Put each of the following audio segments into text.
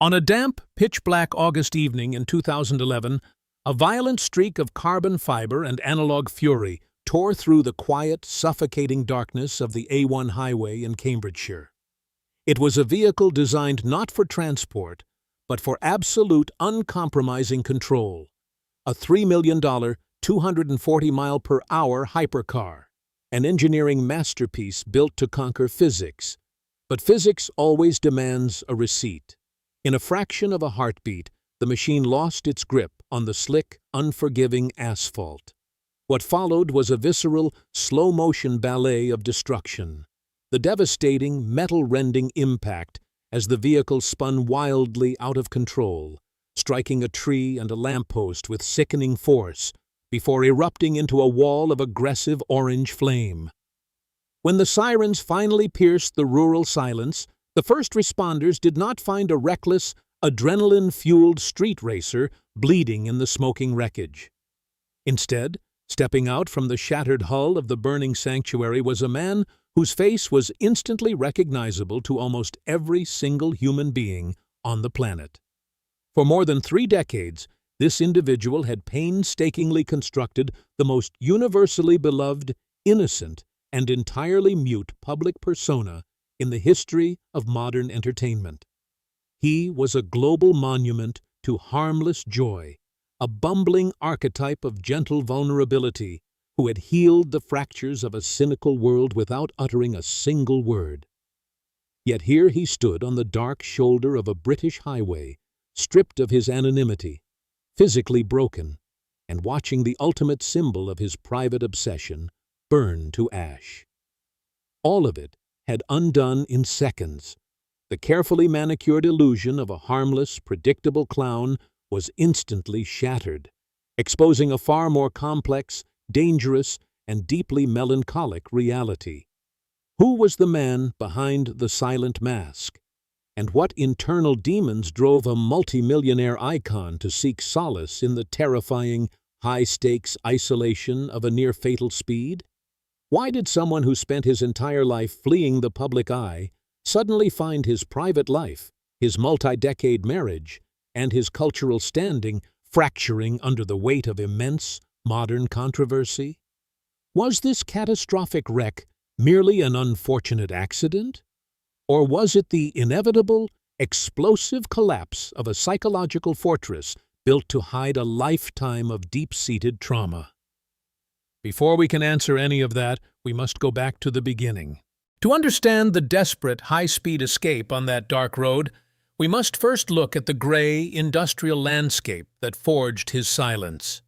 On a damp, pitch-black August evening in 2011, a violent streak of carbon fiber and analog fury tore through the quiet, suffocating darkness of the A1 highway in Cambridgeshire. It was a vehicle designed not for transport, but for absolute, uncompromising control. A $3 million, 240-mile-per-hour hypercar, an engineering masterpiece built to conquer physics. But physics always demands a receipt. In a fraction of a heartbeat, the machine lost its grip on the slick, unforgiving asphalt. What followed was a visceral, slow-motion ballet of destruction. The devastating, metal-rending impact as the vehicle spun wildly out of control, striking a tree and a lamppost with sickening force, before erupting into a wall of aggressive orange flame. When the sirens finally pierced the rural silence, the first responders did not find a reckless, adrenaline-fueled street racer bleeding in the smoking wreckage. Instead, stepping out from the shattered hull of the burning sanctuary was a man whose face was instantly recognizable to almost every single human being on the planet. For more than 3 decades, this individual had painstakingly constructed the most universally beloved, innocent, and entirely mute public persona in the history of modern entertainment. He was a global monument to harmless joy, a bumbling archetype of gentle vulnerability who had healed the fractures of a cynical world without uttering a single word. Yet here he stood on the dark shoulder of a British highway, stripped of his anonymity, physically broken, and watching the ultimate symbol of his private obsession burn to ash. All of it had undone in seconds. The carefully manicured illusion of a harmless, predictable clown was instantly shattered, exposing a far more complex, dangerous, and deeply melancholic reality. Who was the man behind the silent mask? And what internal demons drove a multimillionaire icon to seek solace in the terrifying, high-stakes isolation of a near-fatal speed? Why did someone who spent his entire life fleeing the public eye suddenly find his private life, his multi-decade marriage, and his cultural standing fracturing under the weight of immense, modern controversy? Was this catastrophic wreck merely an unfortunate accident? Or was it the inevitable, explosive collapse of a psychological fortress built to hide a lifetime of deep-seated trauma? Before we can answer any of that, we must go back to the beginning. To understand the desperate, high-speed escape on that dark road, we must first look at the gray, industrial landscape that forged his silence.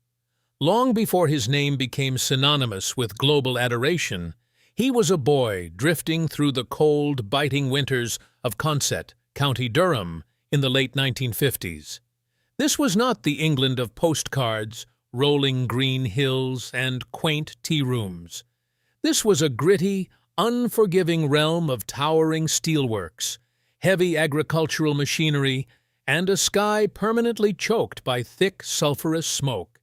Long before his name became synonymous with global adoration, he was a boy drifting through the cold, biting winters of Consett, County Durham, in the late 1950s. This was not the England of postcards, rolling green hills, and quaint tea rooms. This was a gritty, unforgiving realm of towering steelworks, heavy agricultural machinery, and a sky permanently choked by thick, sulfurous smoke.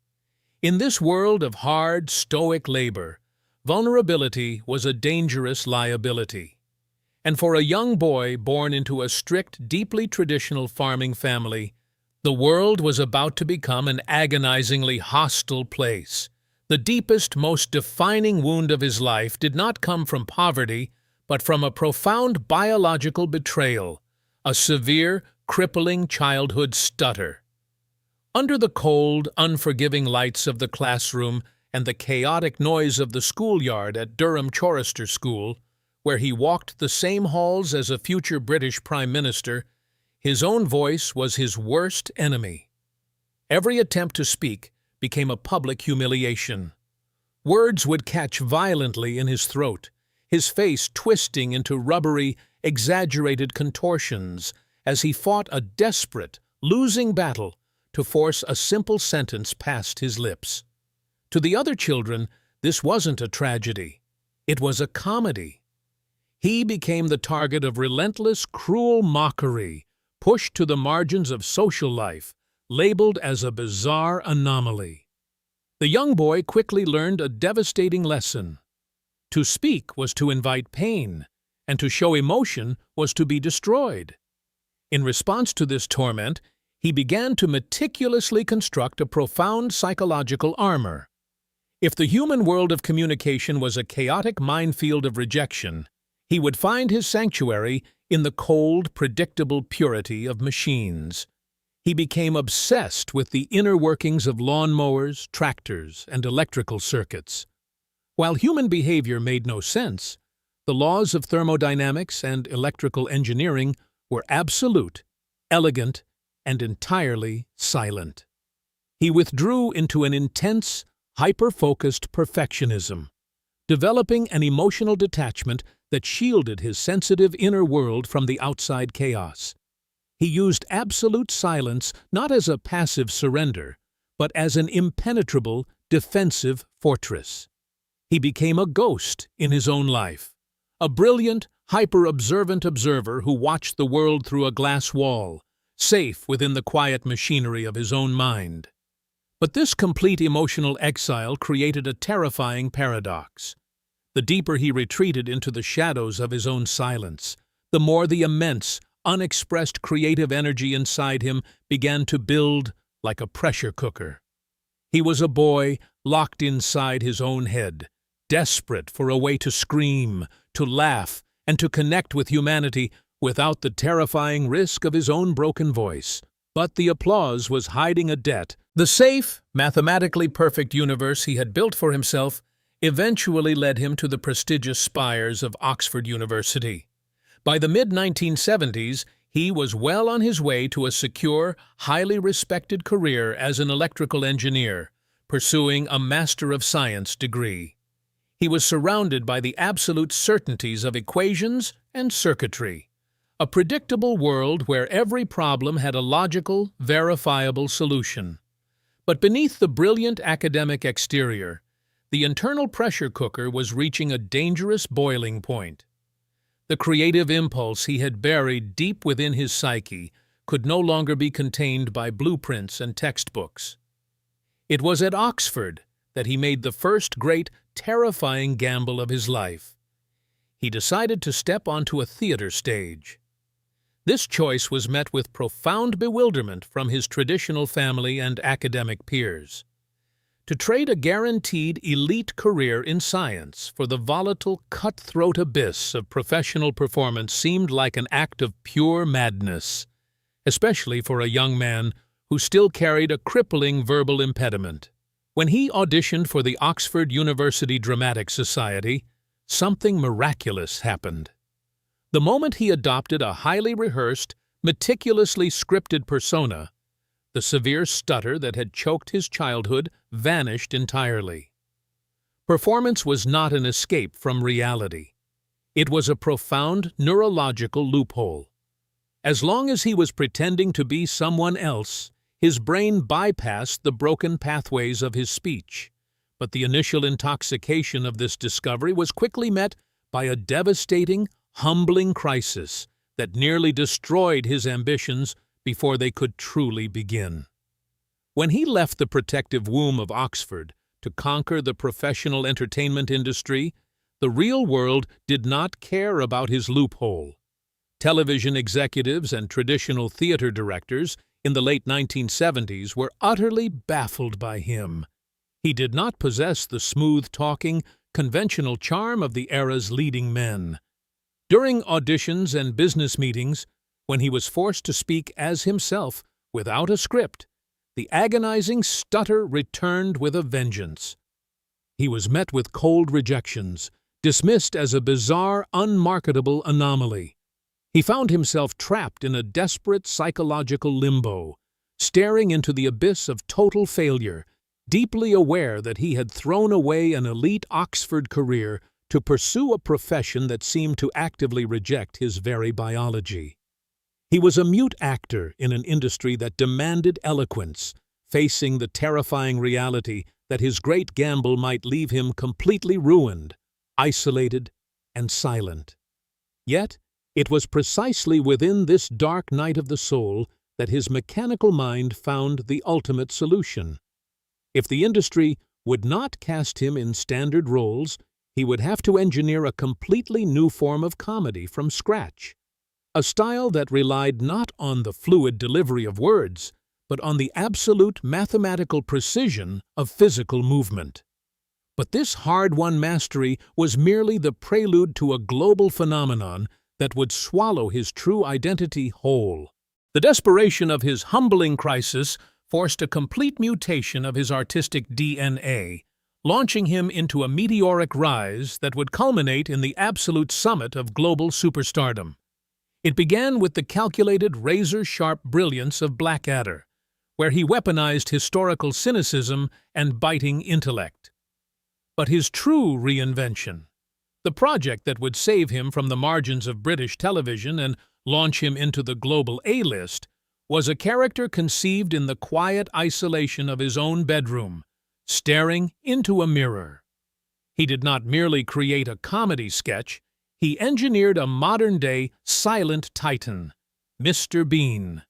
In this world of hard, stoic labor, vulnerability was a dangerous liability. And for a young boy born into a strict, deeply traditional farming family, the world was about to become an agonizingly hostile place. The deepest, most defining wound of his life did not come from poverty, but from a profound biological betrayal, a severe, crippling childhood stutter. Under the cold, unforgiving lights of the classroom and the chaotic noise of the schoolyard at Durham Chorister School, where he walked the same halls as a future British Prime Minister, his own voice was his worst enemy. Every attempt to speak became a public humiliation. Words would catch violently in his throat, his face twisting into rubbery, exaggerated contortions as he fought a desperate, losing battle to force a simple sentence past his lips. To the other children, this wasn't a tragedy. It was a comedy. He became the target of relentless, cruel mockery, pushed to the margins of social life, labeled as a bizarre anomaly. The young boy quickly learned a devastating lesson. To speak was to invite pain, and to show emotion was to be destroyed. In response to this torment, he began to meticulously construct a profound psychological armor. If the human world of communication was a chaotic minefield of rejection, he would find his sanctuary in the cold, predictable purity of machines. He became obsessed with the inner workings of lawnmowers, tractors, and electrical circuits. While human behavior made no sense, the laws of thermodynamics and electrical engineering were absolute, elegant, and entirely silent. He withdrew into an intense, hyper-focused perfectionism, developing an emotional detachment that shielded his sensitive inner world from the outside chaos. He used absolute silence not as a passive surrender, but as an impenetrable, defensive fortress. He became a ghost in his own life, a brilliant, hyper-observant observer who watched the world through a glass wall, safe within the quiet machinery of his own mind. But this complete emotional exile created a terrifying paradox. The deeper he retreated into the shadows of his own silence, the more the immense, unexpressed creative energy inside him began to build like a pressure cooker. He was a boy locked inside his own head, desperate for a way to scream, to laugh, and to connect with humanity without the terrifying risk of his own broken voice. But the applause was hiding a debt. The safe, mathematically perfect universe he had built for himself eventually led him to the prestigious spires of Oxford University. By the mid-1970s, he was well on his way to a secure, highly respected career as an electrical engineer, pursuing a Master of Science degree. He was surrounded by the absolute certainties of equations and circuitry, a predictable world where every problem had a logical, verifiable solution. But beneath the brilliant academic exterior, the internal pressure cooker was reaching a dangerous boiling point. The creative impulse he had buried deep within his psyche could no longer be contained by blueprints and textbooks. It was at Oxford that he made the first great, terrifying gamble of his life. He decided to step onto a theater stage. This choice was met with profound bewilderment from his traditional family and academic peers. To trade a guaranteed elite career in science for the volatile, cutthroat abyss of professional performance seemed like an act of pure madness, especially for a young man who still carried a crippling verbal impediment. When he auditioned for the Oxford University Dramatic Society, something miraculous happened. The moment he adopted a highly rehearsed, meticulously scripted persona, the severe stutter that had choked his childhood vanished entirely. Performance was not an escape from reality. It was a profound neurological loophole. As long as he was pretending to be someone else, his brain bypassed the broken pathways of his speech. But the initial intoxication of this discovery was quickly met by a devastating, humbling crisis that nearly destroyed his ambitions before they could truly begin. When he left the protective womb of Oxford to conquer the professional entertainment industry, the real world did not care about his loophole. Television executives and traditional theater directors in the late 1970s were utterly baffled by him. He did not possess the smooth-talking, conventional charm of the era's leading men. During auditions and business meetings, when he was forced to speak as himself, without a script, the agonizing stutter returned with a vengeance. He was met with cold rejections, dismissed as a bizarre, unmarketable anomaly. He found himself trapped in a desperate psychological limbo, staring into the abyss of total failure, deeply aware that he had thrown away an elite Oxford career to pursue a profession that seemed to actively reject his very biology. He was a mute actor in an industry that demanded eloquence, facing the terrifying reality that his great gamble might leave him completely ruined, isolated, and silent. Yet, it was precisely within this dark night of the soul that his mechanical mind found the ultimate solution. If the industry would not cast him in standard roles, he would have to engineer a completely new form of comedy from scratch. a style that relied not on the fluid delivery of words, but on the absolute mathematical precision of physical movement. But this hard-won mastery was merely the prelude to a global phenomenon that would swallow his true identity whole. The desperation of his humbling crisis forced a complete mutation of his artistic DNA, launching him into a meteoric rise that would culminate in the absolute summit of global superstardom. It began with the calculated, razor-sharp brilliance of Blackadder, where he weaponized historical cynicism and biting intellect. But his true reinvention, the project that would save him from the margins of British television and launch him into the global A-list, was a character conceived in the quiet isolation of his own bedroom, staring into a mirror. He did not merely create a comedy sketch, he engineered a modern-day silent titan, Mr. Bean.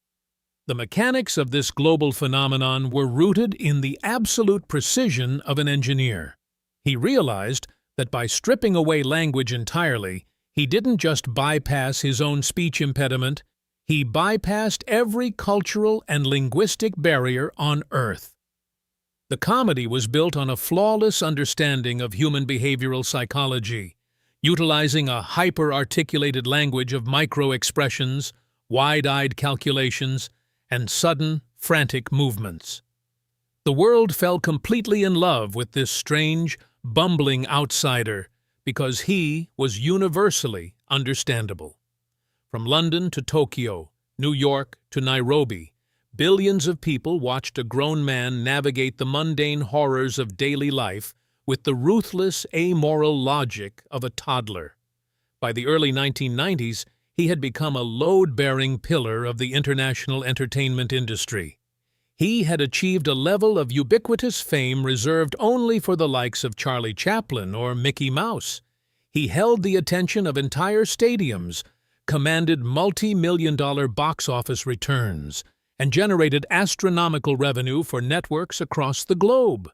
The mechanics of this global phenomenon were rooted in the absolute precision of an engineer. He realized that by stripping away language entirely, he didn't just bypass his own speech impediment, he bypassed every cultural and linguistic barrier on Earth. The comedy was built on a flawless understanding of human behavioral psychology, utilizing a hyper-articulated language of micro-expressions, wide-eyed calculations, and sudden, frantic movements. The world fell completely in love with this strange, bumbling outsider because he was universally understandable. From London to Tokyo, New York to Nairobi, billions of people watched a grown man navigate the mundane horrors of daily life with the ruthless, amoral logic of a toddler. By the early 1990s, he had become a load-bearing pillar of the international entertainment industry. He had achieved a level of ubiquitous fame reserved only for the likes of Charlie Chaplin or Mickey Mouse. He held the attention of entire stadiums, commanded multi-million-dollar box office returns, and generated astronomical revenue for networks across the globe.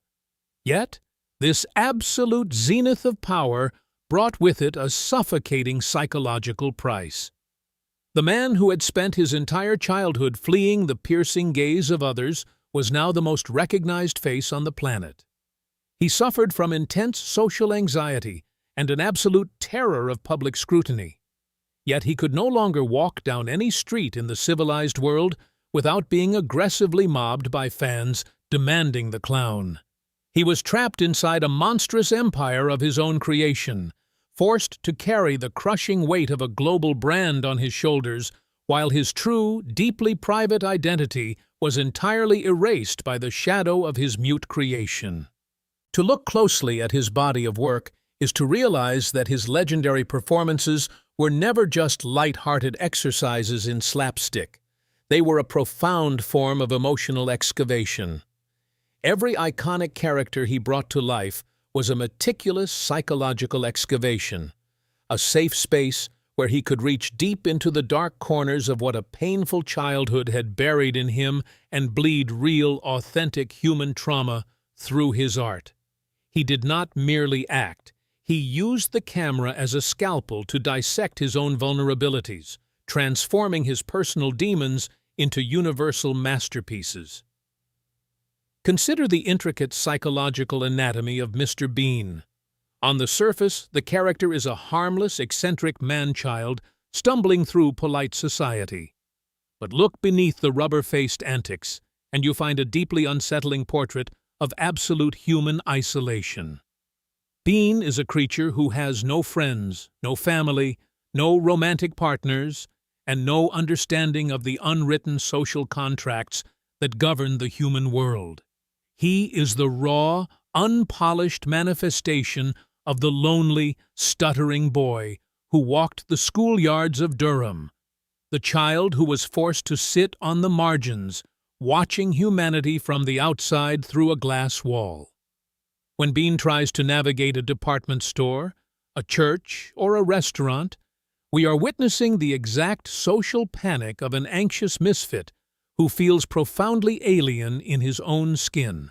Yet, this absolute zenith of power brought with it a suffocating psychological price. The man who had spent his entire childhood fleeing the piercing gaze of others was now the most recognized face on the planet. He suffered from intense social anxiety and an absolute terror of public scrutiny. Yet he could no longer walk down any street in the civilized world without being aggressively mobbed by fans demanding the clown. He was trapped inside a monstrous empire of his own creation, forced to carry the crushing weight of a global brand on his shoulders, while his true, deeply private identity was entirely erased by the shadow of his mute creation. To look closely at his body of work is to realize that his legendary performances were never just light-hearted exercises in slapstick. They were a profound form of emotional excavation. Every iconic character he brought to life was a meticulous psychological excavation, a safe space where he could reach deep into the dark corners of what a painful childhood had buried in him and bleed real, authentic human trauma through his art. He did not merely act. He used the camera as a scalpel to dissect his own vulnerabilities, transforming his personal demons into universal masterpieces. Consider the intricate psychological anatomy of Mr. Bean. On the surface, the character is a harmless, eccentric man-child stumbling through polite society. But look beneath the rubber-faced antics, and you find a deeply unsettling portrait of absolute human isolation. Bean is a creature who has no friends, no family, no romantic partners, and no understanding of the unwritten social contracts that govern the human world. He is the raw, unpolished manifestation of the lonely, stuttering boy who walked the schoolyards of Durham, the child who was forced to sit on the margins, watching humanity from the outside through a glass wall. When Bean tries to navigate a department store, a church, or a restaurant, we are witnessing the exact social panic of an anxious misfit who feels profoundly alien in his own skin.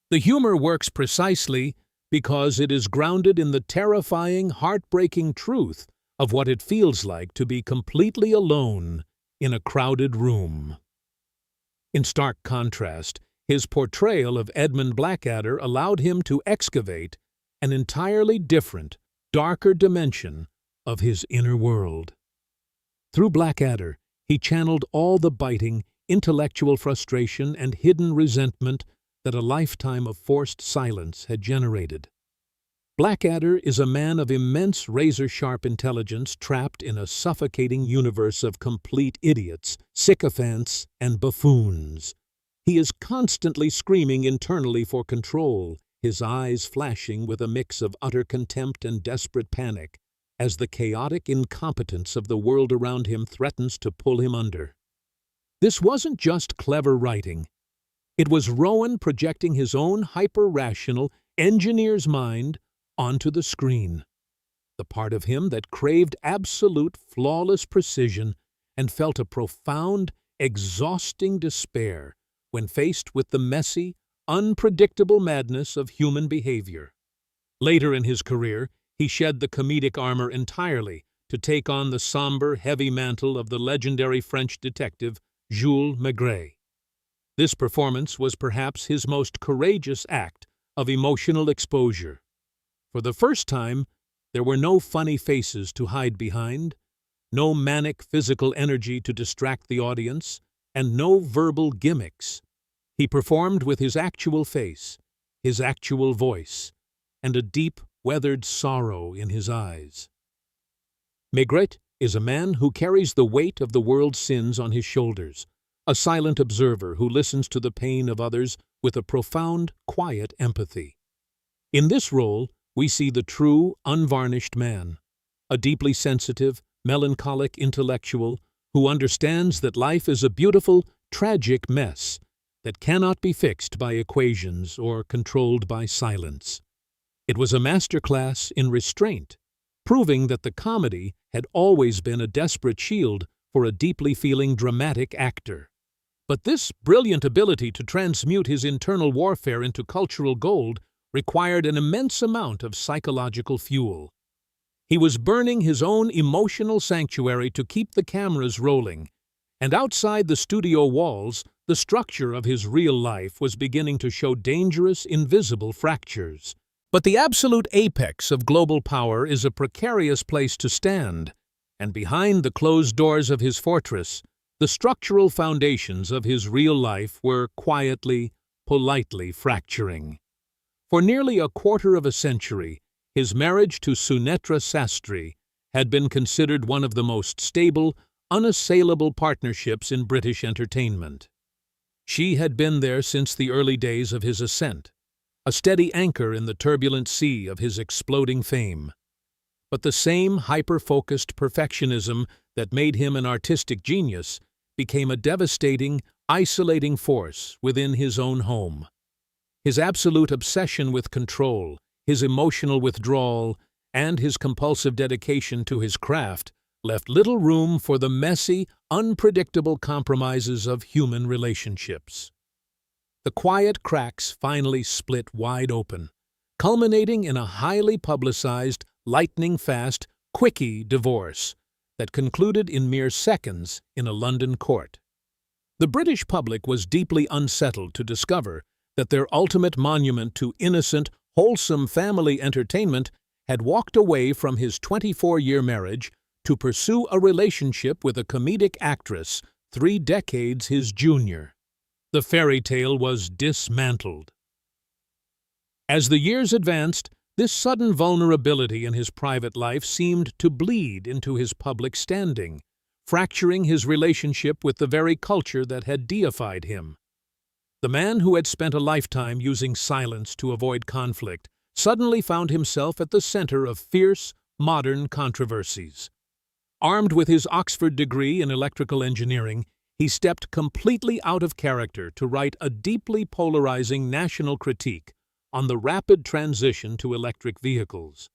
The humor works precisely because it is grounded in the terrifying, heartbreaking truth of what it feels like to be completely alone in a crowded room. In stark contrast, his portrayal of Edmund Blackadder allowed him to excavate an entirely different, darker dimension of his inner world. Through Blackadder, he channeled all the biting, intellectual frustration and hidden resentment that a lifetime of forced silence had generated. Blackadder is a man of immense razor-sharp intelligence trapped in a suffocating universe of complete idiots, sycophants, and buffoons. He is constantly screaming internally for control, his eyes flashing with a mix of utter contempt and desperate panic, as the chaotic incompetence of the world around him threatens to pull him under. This wasn't just clever writing. It was Rowan projecting his own hyper-rational, engineer's mind onto the screen. The part of him that craved absolute, flawless precision and felt a profound, exhausting despair when faced with the messy, unpredictable madness of human behavior. Later in his career, he shed the comedic armor entirely to take on the somber, heavy mantle of the legendary French detective Jules Maigret. This performance was perhaps his most courageous act of emotional exposure. For the first time, there were no funny faces to hide behind, no manic physical energy to distract the audience, and no verbal gimmicks. He performed with his actual face, his actual voice, and a deep, weathered sorrow in his eyes. Maigret is a man who carries the weight of the world's sins on his shoulders, a silent observer who listens to the pain of others with a profound, quiet empathy. In this role, we see the true, unvarnished man, a deeply sensitive, melancholic intellectual who understands that life is a beautiful, tragic mess that cannot be fixed by equations or controlled by silence. It was a masterclass in restraint, proving that the comedy had always been a desperate shield for a deeply feeling dramatic actor. But this brilliant ability to transmute his internal warfare into cultural gold required an immense amount of psychological fuel. He was burning his own emotional sanctuary to keep the cameras rolling, and outside the studio walls, the structure of his real life was beginning to show dangerous, invisible fractures. But the absolute apex of global power is a precarious place to stand, and behind the closed doors of his fortress, the structural foundations of his real life were quietly, politely fracturing. For nearly a quarter of a century, his marriage to Sunetra Sastry had been considered one of the most stable, unassailable partnerships in British entertainment. She had been there since the early days of his ascent, a steady anchor in the turbulent sea of his exploding fame. But the same hyper-focused perfectionism that made him an artistic genius became a devastating, isolating force within his own home. His absolute obsession with control, his emotional withdrawal, and his compulsive dedication to his craft left little room for the messy, unpredictable compromises of human relationships. The quiet cracks finally split wide open, culminating in a highly publicized, lightning-fast, quickie divorce that concluded in mere seconds in a London court. The British public was deeply unsettled to discover that their ultimate monument to innocent, wholesome family entertainment had walked away from his 24-year marriage to pursue a relationship with a comedic actress 3 decades his junior. The fairy tale was dismantled. As the years advanced, this sudden vulnerability in his private life seemed to bleed into his public standing, fracturing his relationship with the very culture that had deified him. The man who had spent a lifetime using silence to avoid conflict suddenly found himself at the center of fierce, modern controversies. Armed with his Oxford degree in electrical engineering, he stepped completely out of character to write a deeply polarizing national critique on the rapid transition to electric vehicles.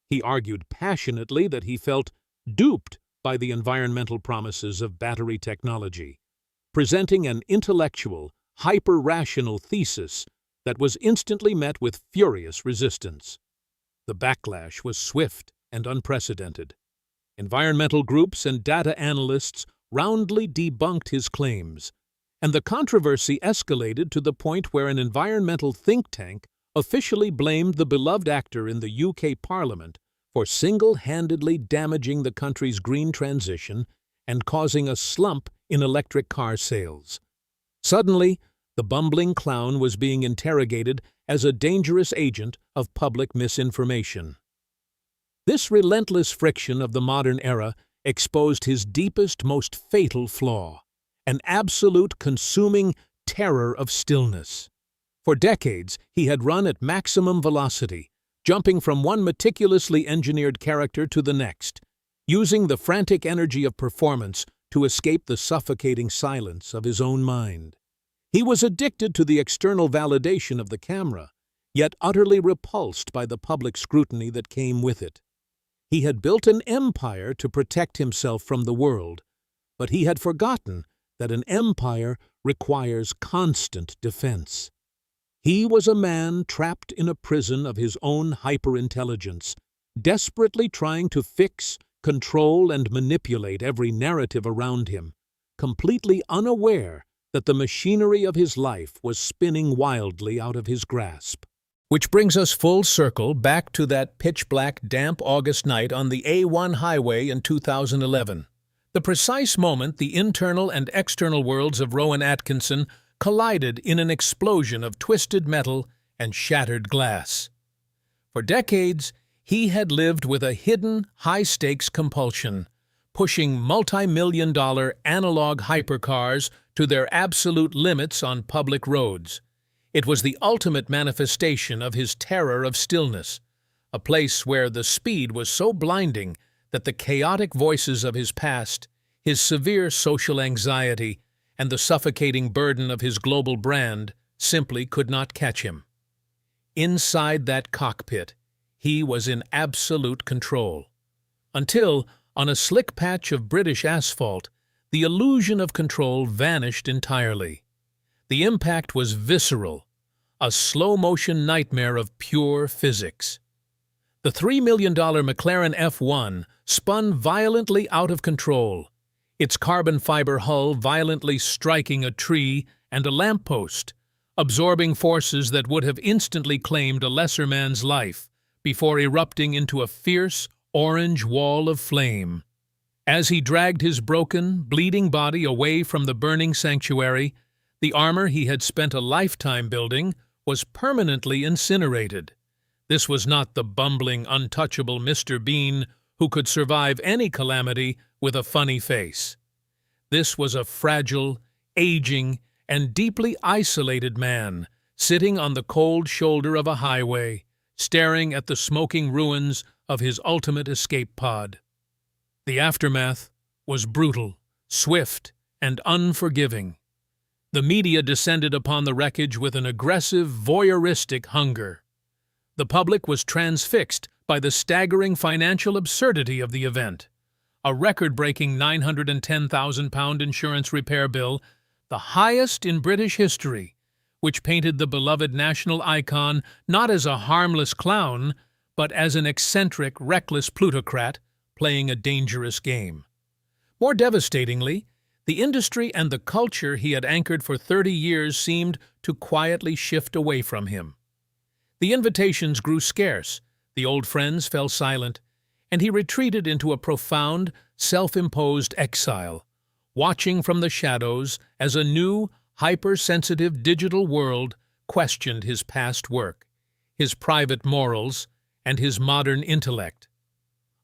He argued passionately that he felt duped by the environmental promises of battery technology, presenting an intellectual, hyper-rational thesis that was instantly met with furious resistance. The backlash was swift and unprecedented. Environmental groups and data analysts roundly debunked his claims, and the controversy escalated to the point where an environmental think tank officially blamed the beloved actor in the UK Parliament for single-handedly damaging the country's green transition and causing a slump in electric car sales. Suddenly, the bumbling clown was being interrogated as a dangerous agent of public misinformation. This relentless friction of the modern era exposed his deepest, most fatal flaw, an absolute consuming terror of stillness. For decades, he had run at maximum velocity, jumping from one meticulously engineered character to the next, using the frantic energy of performance to escape the suffocating silence of his own mind. He was addicted to the external validation of the camera, yet utterly repulsed by the public scrutiny that came with it. He had built an empire to protect himself from the world, but he had forgotten that an empire requires constant defense. He was a man trapped in a prison of his own hyperintelligence, desperately trying to fix, control, and manipulate every narrative around him, completely unaware that the machinery of his life was spinning wildly out of his grasp. Which brings us full circle back to that pitch-black, damp August night on the A1 highway in 2011. The precise moment the internal and external worlds of Rowan Atkinson collided in an explosion of twisted metal and shattered glass. For decades, he had lived with a hidden, high-stakes compulsion, pushing multi-million-dollar analog hypercars to their absolute limits on public roads. It was the ultimate manifestation of his terror of stillness, a place where the speed was so blinding that the chaotic voices of his past, his severe social anxiety, and the suffocating burden of his global brand simply could not catch him. Inside that cockpit, he was in absolute control. Until, on a slick patch of British asphalt, the illusion of control vanished entirely. The impact was visceral, a slow-motion nightmare of pure physics. The $3 million McLaren F1 spun violently out of control, its carbon fiber hull violently striking a tree and a lamppost, absorbing forces that would have instantly claimed a lesser man's life before erupting into a fierce, orange wall of flame. As he dragged his broken, bleeding body away from the burning sanctuary, the armor he had spent a lifetime building was permanently incinerated. This was not the bumbling, untouchable Mr. Bean who could survive any calamity with a funny face. This was a fragile, aging, and deeply isolated man, sitting on the cold shoulder of a highway, staring at the smoking ruins of his ultimate escape pod. The aftermath was brutal, swift, and unforgiving. The media descended upon the wreckage with an aggressive, voyeuristic hunger. The public was transfixed by the staggering financial absurdity of the event. A record-breaking £910,000 insurance repair bill, the highest in British history, which painted the beloved national icon not as a harmless clown, but as an eccentric, reckless plutocrat playing a dangerous game. More devastatingly, the industry and the culture he had anchored for 30 years seemed to quietly shift away from him. The invitations grew scarce, the old friends fell silent, and he retreated into a profound, self-imposed exile, watching from the shadows as a new, hypersensitive digital world questioned his past work, his private morals, and his modern intellect.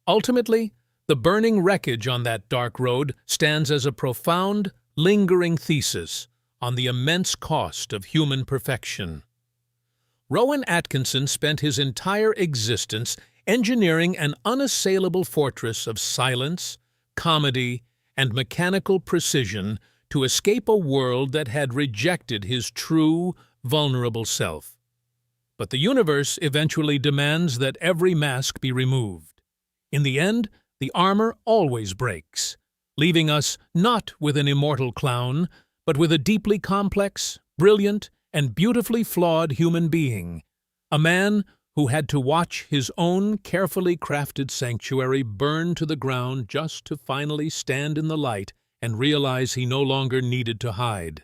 Ultimately, the burning wreckage on that dark road stands as a profound, lingering thesis on the immense cost of human perfection. Rowan Atkinson spent his entire existence engineering an unassailable fortress of silence, comedy, and mechanical precision to escape a world that had rejected his true, vulnerable self. But the universe eventually demands that every mask be removed. In the end, the armor always breaks, leaving us not with an immortal clown, but with a deeply complex, brilliant, and beautifully flawed human being, a man who had to watch his own carefully crafted sanctuary burn to the ground just to finally stand in the light and realize he no longer needed to hide.